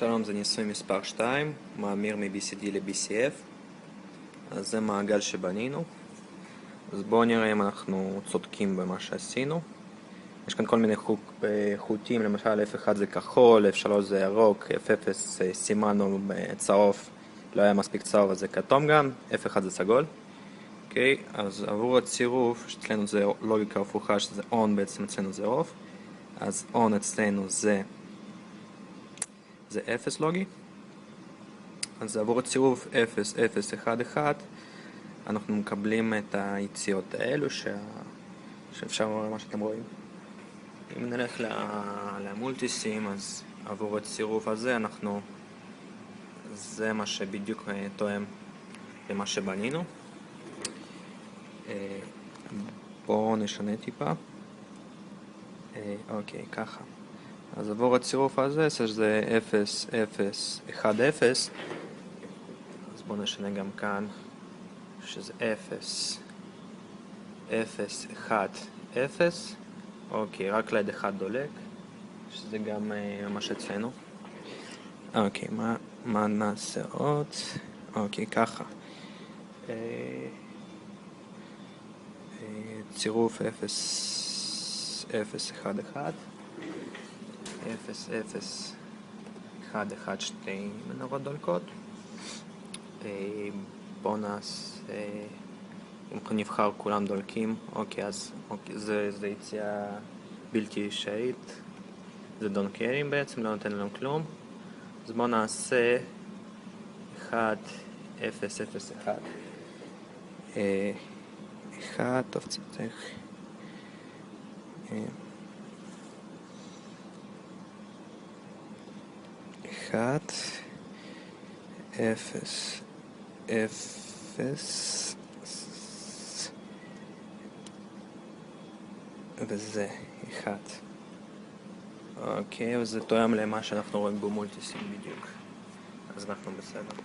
שלום, זה ניסוי מספר 2, מאמיר מ-BCD ל-BCF. אז זה מעגל שבנינו. אז בואו נראה אם אנחנו צודקים במה שעשינו. יש כאן כל מיני חוטים, למשל F1 זה כחול, F3 זה ירוק, F0 סימנו צהוב, לא היה מספיק צהוב אז זה כתום גם, F1 זה סגול. אוקיי, אז עבור הצירוף, שאצלנו זה לוגיקה הפוכה, שזה on בעצם אצלנו זה off. אז on אצלנו זה 0 לוגי. אז עבור הצירוף 0, 0, 1, 1 אנחנו מקבלים את היציאות האלו שאפשר לראות מה שאתם רואים. אם נלך למולטיסים, אז עבור הצירוף הזה זה מה שבדיוק תואם למה שבנינו. בואו נשנה טיפה. אוקיי, ככה. אז עבור הצירוף הזה, שזה 0, 0, 1, 0, אז בואו נשנה גם כאן, שזה 0, 0, 1, 0, אוקיי, רק ליד 1 דולק, שזה גם מה שאצלנו. אוקיי, מה נעשה עוד? אוקיי, ככה. צירוף 0, 0, 1, 1, 0, 0, 1, 1, 2 מנורות דולקות. בואו נעשה, אם נבחר כולם דולקים, אוקיי, אז זה יציאה בלתי אפשרית, זה דונקרים בעצם, לא נותן לנו כלום. אז בואו נעשה 1, 0, 0, 1, 1, טוב צריך 1, 0, 0 וזה 1. אוקיי, וזה תואם למה שאנחנו רואים במולטיסים בדיוק. אז אנחנו בסדר.